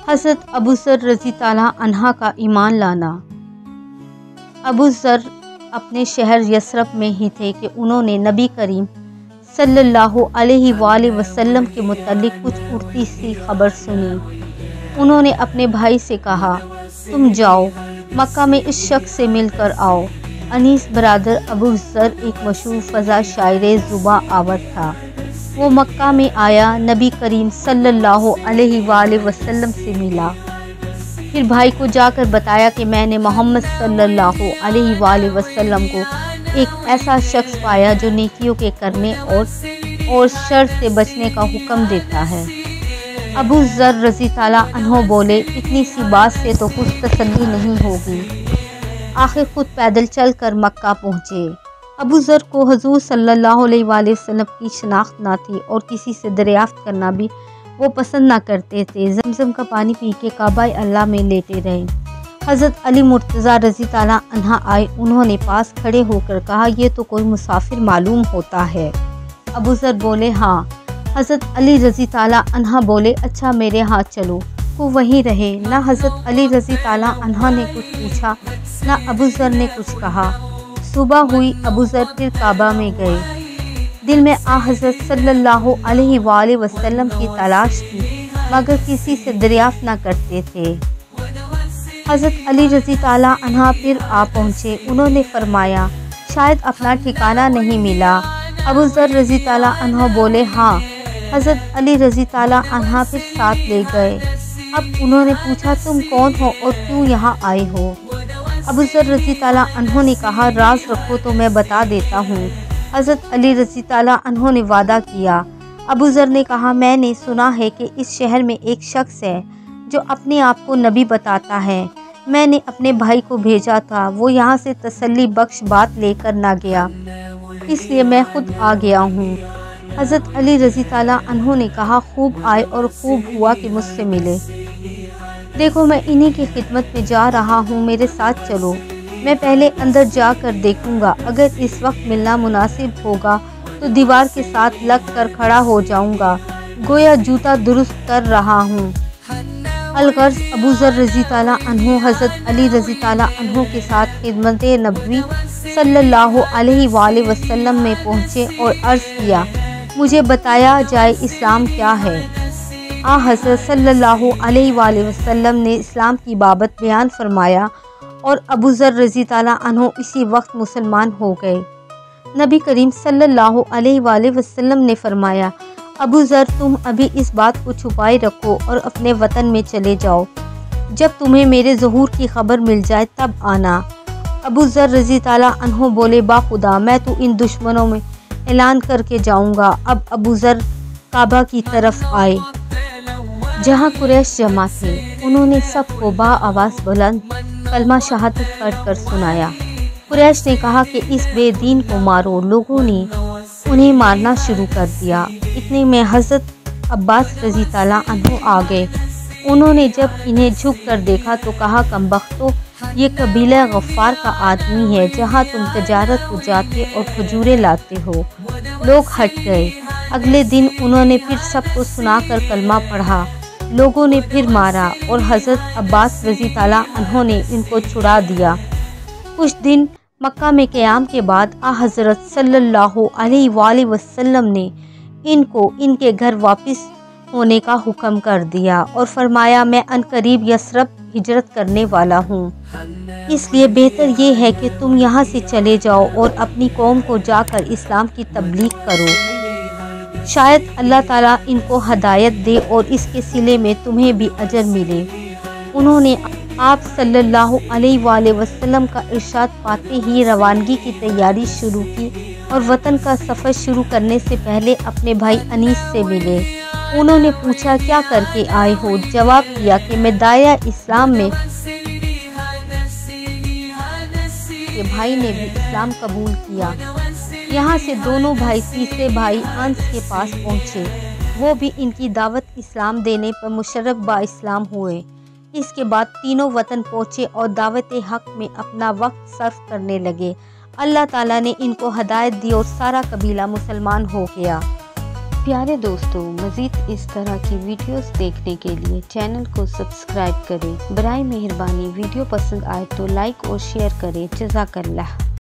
حضرت ابو ذر رضی تعالیٰ عنہ کا ایمان لانا۔ ابو ذر اپنے شہر یثرب میں ہی تھے کہ انہوں نے نبی کریم صلی اللہ علیہ وآلہ وسلم کے متعلق کچھ اڑتی سی خبر سنی۔ انہوں نے اپنے بھائی سے کہا، تم جاؤ مکہ میں اس شخص سے مل کر آؤ۔ انیس برادر ابو ذر ایک مشہور فضا شاعر زباں آور تھا۔ وہ مکہ میں آیا، نبی کریم صلی اللہ علیہ وآلہ وسلم سے ملا، پھر بھائی کو جا کر بتایا کہ میں نے محمد صلی اللہ علیہ وآلہ وسلم کو ایک ایسا شخص پایا جو نیکیوں کے کرنے اور شر سے بچنے کا حکم دیتا ہے۔ ابو ذر رضی تعالیٰ عنہ بولے، اتنی سی بات سے تو کچھ تسلی نہیں ہوگی۔ آخر خود پیدل چل کر مکہ پہنچے۔ ابو ذر کو حضور صلی اللہ علیہ وآلہ وسلم کی شناخت نہ تھی اور کسی سے دریافت کرنا بھی وہ پسند نہ کرتے تھے۔ زمزم کا پانی پی کے کعبہ اللہ میں لیٹے رہے۔ حضرت علی مرتضیٰ رضی تعالیٰ عنہ آئے، انہوں نے پاس کھڑے ہو کر کہا، یہ تو کوئی مسافر معلوم ہوتا ہے۔ ابو ذر بولے، ہاں۔ حضرت علی رضی تعالیٰ عنہ بولے، اچھا میرے ہاتھ چلو۔ وہ وہیں رہے، نہ حضرت علی رضی تعالیٰ عنہ نے کچھ پوچھا نہ ابو ذر نے کچھ کہا۔ صبح ہوئی، ابو ذر پھر کعبہ میں گئے۔ دل میں حضرت صلی اللہ علیہ وآلہ وسلم کی تلاش کی، مگر کسی سے دریافت نہ کرتے تھے۔ حضرت علی رضی تعالیٰ عنہ پھر پہنچے۔ انہوں نے فرمایا، شاید اپنا ٹھکانہ نہیں ملا۔ ابو ذر رضی تعالیٰ عنہ بولے، ہاں۔ حضرت علی رضی تعالیٰ عنہ پھر ساتھ لے گئے۔ اب انہوں نے پوچھا، تم کون ہو اور کیوں یہاں آئے ہو؟ ابو ذر رضی تعالیٰ عنہ نے کہا، راز رکھو تو میں بتا دیتا ہوں۔ حضرت علی رضی تعالیٰ عنہ نے وعدہ کیا۔ ابو ذر نے کہا، میں نے سنا ہے کہ اس شہر میں ایک شخص ہے جو اپنے آپ کو نبی بتاتا ہے۔ میں نے اپنے بھائی کو بھیجا تھا، وہ یہاں سے تسلی بخش بات لے کر نہ گیا، اس لیے میں خود آ گیا ہوں۔ حضرت علی رضی تعالیٰ عنہ نے کہا، خوب آئے اور خوب ہوا کہ مجھ سے ملے۔ دیکھو میں انہی کی خدمت میں جا رہا ہوں، میرے ساتھ چلو۔ میں پہلے اندر جا کر دیکھوں گا، اگر اس وقت ملنا مناسب ہوگا تو دیوار کے ساتھ لگ کر کھڑا ہو جاؤں گا، گویا جوتا درست کر رہا ہوں۔ الغرض ابو ذر رضی تعالیٰ عنہ حضرت علی رضی تعالیٰ عنہ کے ساتھ خدمت نبوی صلی اللہ علیہ وآلہ وسلم میں پہنچے اور عرض کیا، مجھے بتایا جائے اسلام کیا ہے۔ حضرت صلی اللہ علیہ وآلہ وسلم نے اسلام کی بابت بیان فرمایا اور ابو ذر رضی تعالیٰ عنہ اسی وقت مسلمان ہو گئے۔ نبی کریم صلی اللہ علیہ وآلہ وسلم نے فرمایا، ابو ذر تم ابھی اس بات کو چھپائے رکھو اور اپنے وطن میں چلے جاؤ، جب تمہیں میرے ظہور کی خبر مل جائے تب آنا۔ ابو ذر رضی تعالیٰ عنہ بولے، با خدا میں تو ان دشمنوں میں اعلان کر کے جاؤں گا۔ اب ابو ذر کعبہ کی طرف آئے جہاں قریش جمع تھے۔ انہوں نے سب کو با آواز بلند کلمہ شہادت پڑھ کر سنایا۔ قریش نے کہا کہ اس بے دین کو مارو۔ لوگوں نے انہیں مارنا شروع کر دیا۔ اتنے میں حضرت عباس رضی تعالیٰ عنہ آ گئے۔ انہوں نے جب انہیں جھک کر دیکھا تو کہا، کمبختو یہ قبیلہ غفار کا آدمی ہے، جہاں تم تجارت کو جاتے اور کھجوریں لاتے ہو۔ لوگ ہٹ گئے۔ اگلے دن انہوں نے پھر سب کو سنا کر کلمہ پڑھا۔ لوگوں نے پھر مارا اور حضرت عباس رضی تعالیٰ عنہ نے ان کو چھڑا دیا۔ کچھ دن مکہ میں قیام کے بعد حضرت صلی اللہ علیہ وآلہ وسلم نے ان کو ان کے گھر واپس ہونے کا حکم کر دیا اور فرمایا، میں عنقریب یثرب ہجرت کرنے والا ہوں، اس لیے بہتر یہ ہے کہ تم یہاں سے چلے جاؤ اور اپنی قوم کو جا کر اسلام کی تبلیغ کرو، شاید اللہ تعالیٰ ان کو ہدایت دے اور اس کے صلے میں تمہیں بھی اجر ملے۔ انہوں نے آپ صلی اللہ علیہ وآلہ وسلم کا ارشاد پاتے ہی روانگی کی تیاری شروع کی اور وطن کا سفر شروع کرنے سے پہلے اپنے بھائی انیس سے ملے۔ انہوں نے پوچھا، کیا کر کے آئے ہو؟ جواب دیا کہ میں داعیہ اسلام میں کہ بھائی نے بھی اسلام قبول کیا۔ یہاں سے دونوں بھائی تیسرے بھائی انس کے پاس پہنچے، وہ بھی ان کی دعوت اسلام دینے پر مشرف با اسلام ہوئے۔ اس کے بعد تینوں وطن پہنچے اور دعوت حق میں اپنا وقت صرف کرنے لگے۔ اللہ تعالیٰ نے ان کو ہدایت دی اور سارا قبیلہ مسلمان ہو گیا۔ پیارے دوستو، مزید اس طرح کی ویڈیوز دیکھنے کے لیے چینل کو سبسکرائب کریں۔ برائے مہربانی ویڈیو پسند آئے تو لائک اور شیئر کریں۔ جزاک اللہ۔